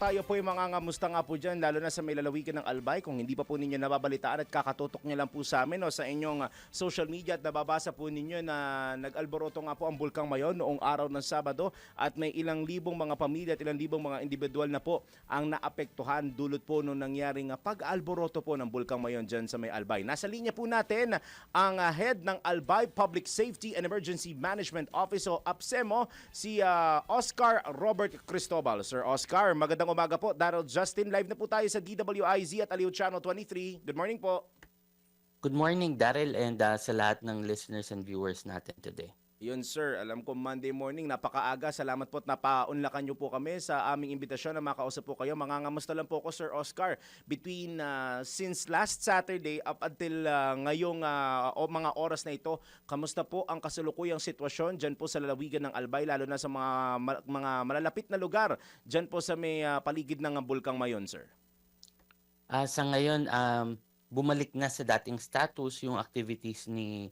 tayo po yung mga ngamusta nga po dyan, lalo na sa may lalawigan ng Albay. Kung hindi pa po ninyo nababalitaan at kakatutok nyo lang po sa amin o sa inyong social media at nababasa po ninyo na nag-alboroto nga po ang Bulkang Mayon noong araw ng Sabado at may ilang libong mga pamilya at ilang libong mga individual na po ang naapektuhan dulot po nung nangyaring pag-alboroto po ng Bulkang Mayon dyan sa may Albay. Nasa linya po natin ang head ng Albay Public Safety and Emergency Management Office o APSEMO, si Oscar Robert Cristobal. Sir Oscar, magandang umaga po. Daryl Justin, live na po tayo sa DWIZ at Aliw Channel 23. Good morning po. Good morning, Daryl, and sa lahat ng listeners and viewers natin today. Yun sir, alam ko Monday morning, napakaaga. Salamat po at napaunlakan niyo po kami sa aming imbitasyon na makausap po kayo. Mangangamusta lang po ko, Sir Oscar. Between since last Saturday up until ngayong mga oras na ito, kamusta po ang kasalukuyang sitwasyon dyan po sa lalawigan ng Albay, lalo na sa mga malalapit na lugar dyan po sa may paligid ng Bulkang Mayon, sir? Sa ngayon, bumalik na sa dating status yung activities ni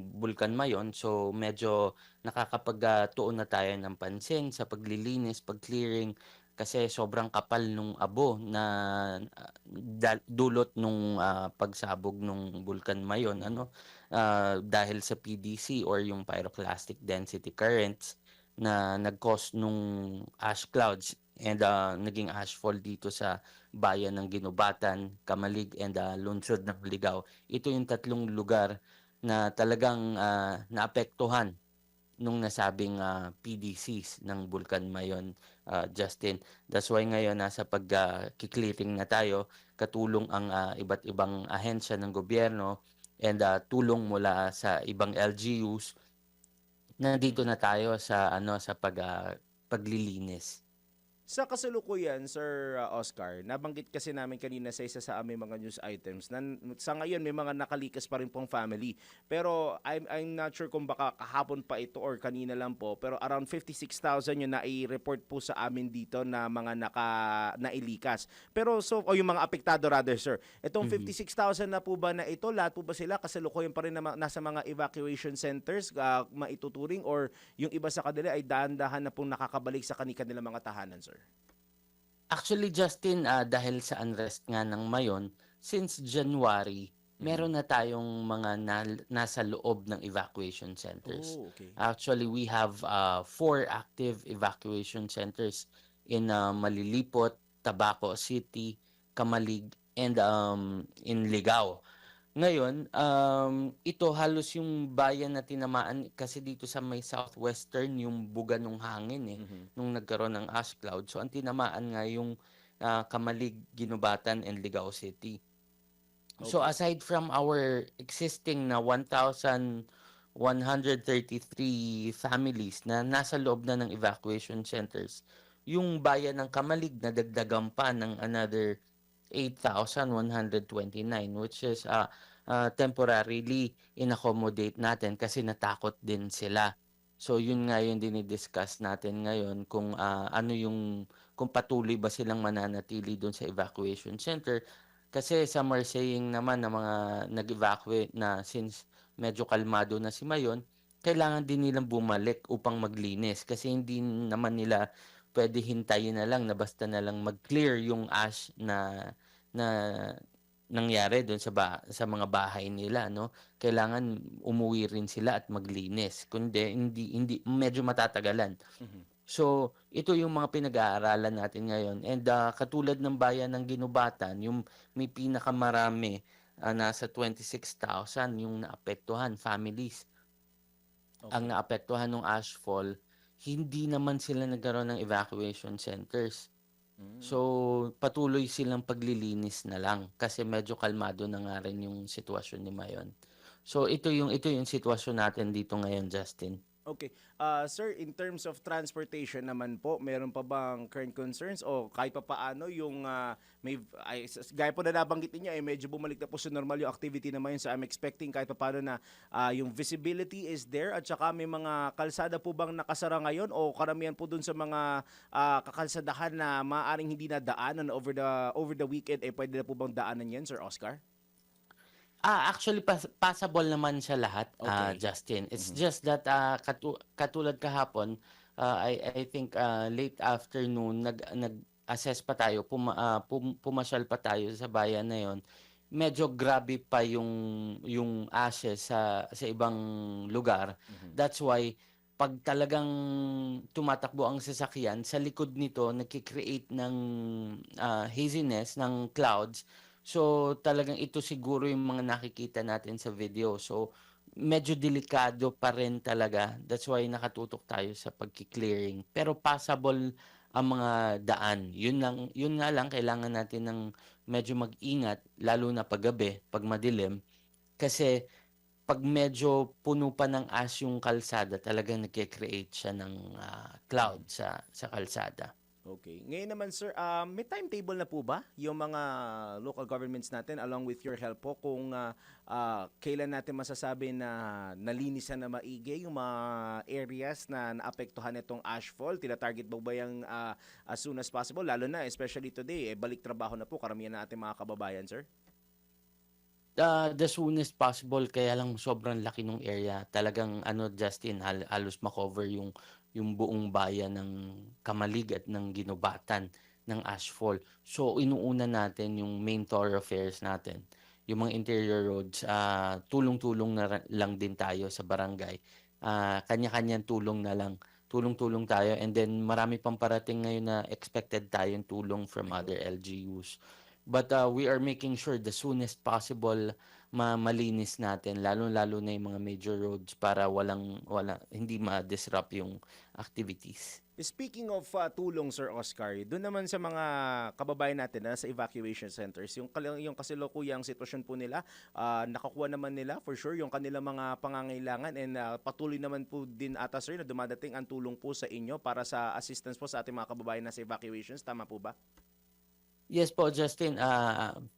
Bulkan Mayon. So medyo nakakapagtuon na tayo ng pansin sa paglilinis, pag-clearing kasi sobrang kapal nung abo na dulot nung pagsabog nung Bulkan Mayon dahil sa PDC or yung pyroclastic density currents na nag-cause nung ash clouds and naging ashfall dito sa bayan ng Ginubatan, Kamalig, and lungsod ng Ligao. Ito yung tatlong lugar na talagang naapektuhan nung nasabing PDCs ng Bulkan Mayon, Justin. That's why ngayon nasa pag-clearing na tayo, katulong ang iba't ibang ahensya ng gobyerno and tulong mula sa ibang LGUs. Nandito na tayo sa paglilinis. Sa kasalukuyan, Sir Oscar, nabanggit kasi namin kanina sa isa sa aming mga news items na sa ngayon may mga nakalikas pa rin pong family. Pero I'm not sure kung baka kahapon pa ito or kanina lang po. Pero around 56,000 yung nai-report po sa amin dito na mga nailikas. Pero o yung mga apektado rather, sir. Itong 56,000 na po ba na ito, lahat po ba sila kasalukuyan pa rin na nasa mga evacuation centers maituturing or yung iba sa kanila ay dahan-dahan na pong nakakabalik sa kanilang mga tahanan, sir? Actually, Justin, dahil sa unrest nga ng Mayon, since January, meron na tayong mga nasa loob ng evacuation centers. Oh, okay. Actually, we have 4 active evacuation centers in Malilipot, Tabaco City, Kamalig, and in Ligao. Ngayon, ito halos yung bayan na tinamaan kasi dito sa may southwestern yung buga ng hangin nung nagkaroon ng ash cloud. So ang tinamaan nga yung Kamalig, Ginubatan, and Ligao City. Okay. So aside from our existing na 1,133 families na nasa loob na ng evacuation centers, yung bayan ng Kamalig na dagdagan pa ng another 8,129, which is temporarily inaccommodate natin kasi natakot din sila. So yun nga yung dinidiscuss natin ngayon kung kung patuloy ba silang mananatili doon sa evacuation center. Kasi some are saying naman na mga nag-evacuate na since medyo kalmado na si Mayon, kailangan din nilang bumalik upang maglinis kasi hindi naman nila pwede hintayin na lang na basta na lang mag-clear yung ash na nangyari doon sa mga bahay nila, no? Kailangan umuwi rin sila at maglinis. Kundi hindi medyo matatagalan. So, ito yung mga pinag-aaralan natin ngayon. And katulad ng bayan ng Ginubatan, yung may pinakamarami nasa 26,000 yung naapektuhan families. Okay. Ang naapektuhan ng ashfall, hindi naman sila nagkaroon ng evacuation centers. So, patuloy silang paglilinis na lang kasi medyo kalmado na nga rin yung sitwasyon ni Mayon. So, ito yung sitwasyon natin dito ngayon, Justin. Okay. Sir, in terms of transportation naman po, meron pa bang current concerns o kahit pa paano yung gaya po na nabanggit niyo medyo bumalik na po sa normal yung activity naman yun. So I'm expecting kahit pa paano na yung visibility is there at saka may mga kalsada po bang nakasara ngayon o karamihan po dun sa mga kakalsadahan na maaaring hindi na daanan over the weekend pwede na po bang daanan yan, Sir Oscar? Actually, passable naman siya lahat, Okay. Justin. It's just that katulad kahapon, I think late afternoon nag-assess pa tayo, pumasyal pa tayo sa bayan na yon, medyo grabe pa yung ashes sa ibang lugar. Mhm. That's why 'pag talagang tumatakbo ang sasakyan, sa likod nito nagke-create ng, haziness, ng clouds. So, talagang ito siguro yung mga nakikita natin sa video. So, medyo delikado pa rin talaga. That's why nakatutok tayo sa pagki-clearing. Pero passable ang mga daan. Yun nga lang kailangan natin ng medyo mag-ingat lalo na 'pag gabi, 'pag madilim. Kasi 'pag medyo puno pa ng ash yung kalsada talagang nagke-create siya ng, cloud sa kalsada. Okay. Ngayon naman sir, may timetable na po ba yung mga local governments natin along with your help po kung kailan natin masasabi na nalinisan na maigi yung mga areas na naapektuhan nitong ashfall? Tina-target ba yung as soon as possible? Lalo na especially today, balik trabaho na po karamihan na ating mga kababayan, sir. The soonest possible kaya lang sobrang laki nung area. Talagang ano, Justin, halos ma-cover yung buong bayan ng Kamalig at ng Ginubatan ng ashfall. So inuuna natin yung main thoroughfares natin. Yung mga interior roads, tulong-tulong na lang din tayo sa barangay. Kanya-kanyang tulong na lang. Tulong-tulong tayo, and then marami pang parating ngayon na expected tayong tulong from Ayun. other LGUs. But we are making sure the soonest possible malinis natin, lalo-lalo na yung mga major roads para hindi ma-disrupt yung activities. Speaking of tulong, Sir Oscar, doon naman sa mga kababayan natin na sa evacuation centers, yung kasilukuyang sitwasyon po nila, nakakuha naman nila for sure yung kanilang mga pangangailangan, and patuloy naman po din ata sir na dumadating ang tulong po sa inyo para sa assistance po sa ating mga kababayan na sa evacuations. Tama po ba? Yes po, Justin.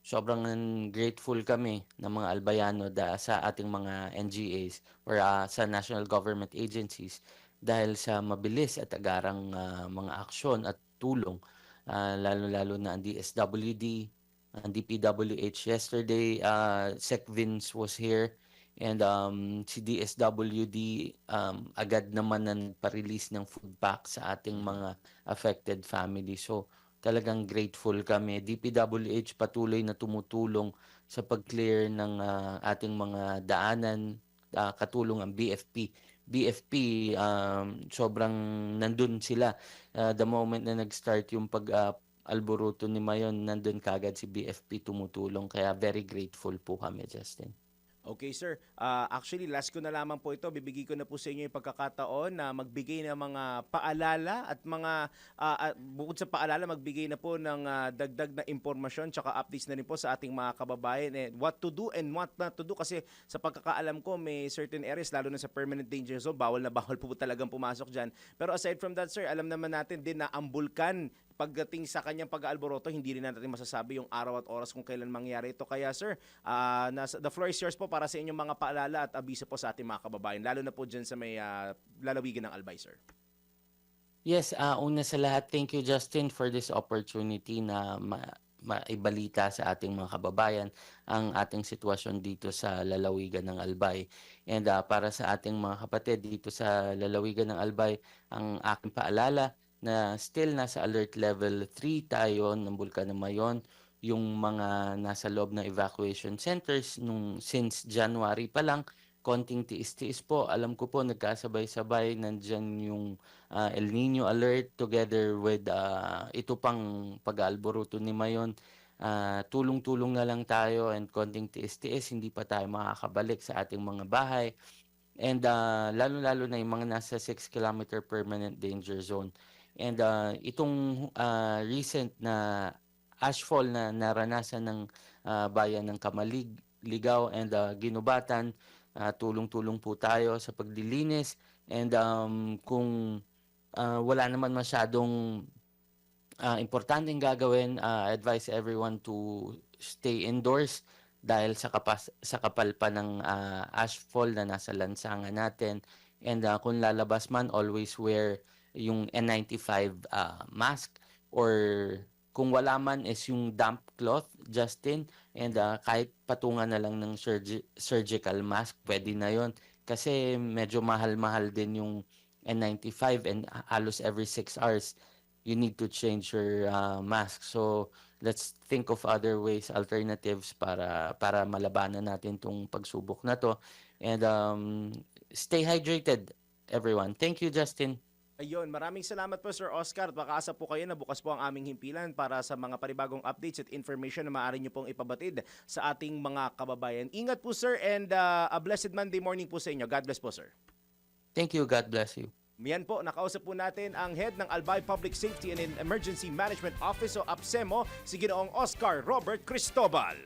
Sobrang grateful kami ng mga albayano sa ating mga NGAs or sa national government agencies dahil sa mabilis at agarang mga aksyon at tulong. Lalo-lalo na ang DSWD, ang DPWH yesterday, Sec Vince was here, and si DSWD agad naman na nagpa-release ng food pack sa ating mga affected family. So, talagang grateful kami. DPWH patuloy na tumutulong sa pag-clear ng ating mga daanan, katulong ang BFP. BFP, sobrang nandun sila. The moment na nag-start yung alboroto ni Mayon, nandun kagad si BFP tumutulong. Kaya very grateful po kami, Justin. Okay, sir. Actually, last ko na lamang po ito. Bibigay ko na po sa inyo yung pagkakataon na magbigay ng mga paalala at mga, bukod sa paalala, magbigay na po ng dagdag na impormasyon tsaka updates na rin po sa ating mga kababayan. What to do and what not to do. Kasi sa pagkakaalam ko, may certain areas, lalo na sa permanent danger zone, bawal na bawal po talagang pumasok dyan. Pero aside from that, sir, alam naman natin din na ang bulkan, pagdating sa kanyang pag-aalboroto, hindi rin natin masasabi yung araw at oras kung kailan mangyari ito. Kaya sir, the floor is yours po para sa inyong mga paalala at abiso po sa ating mga kababayan, lalo na po dyan sa may lalawigan ng Albay, sir. Yes, una sa lahat, thank you Justin for this opportunity na maibalita sa ating mga kababayan ang ating sitwasyon dito sa lalawigan ng Albay. And para sa ating mga kapatid dito sa lalawigan ng Albay, ang aking paalala na still nasa alert level 3 tayo ng Bulkan ng Mayon, yung mga nasa loob ng evacuation centers since January pa lang, konting tiis-tiis po. Alam ko po nagkasabay-sabay nandyan yung El Nino alert together with ito pang pag-aalboruto ni Mayon. Tulong-tulong na lang tayo and konting tiis-tiis, hindi pa tayo makakabalik sa ating mga bahay. And lalo-lalo na yung mga nasa 6 kilometer permanent danger zone. And itong recent na ashfall na naranasan ng bayan ng Kamalig, Ligaw, and Ginubatan, tulong-tulong po tayo sa paglilinis. And kung wala naman masyadong importanteng gagawin, advise everyone to stay indoors dahil sa kapal pa ng ashfall na nasa lansangan natin. And kung lalabas man, always wear yung N95 mask, or kung wala man is yung damp cloth, Justin, and kahit patungan na lang ng surgical mask, pwede na yon. Kasi medyo mahal-mahal din yung N95, and halos every 6 hours you need to change your mask. So let's think of other ways, alternatives para malabanan natin tong pagsubok na to. And stay hydrated, everyone. Thank you, Justin. Ayun, maraming salamat po Sir Oscar at makaasa po kayo na bukas po ang aming himpilan para sa mga panibagong updates at information na maaari nyo pong ipabatid sa ating mga kababayan. Ingat po sir and a blessed Monday morning po sa inyo. God bless po sir. Thank you. God bless you. Yan po, nakausap po natin ang head ng Albay Public Safety and Emergency Management Office o APSEMO, si Ginoong Oscar Robert Cristobal.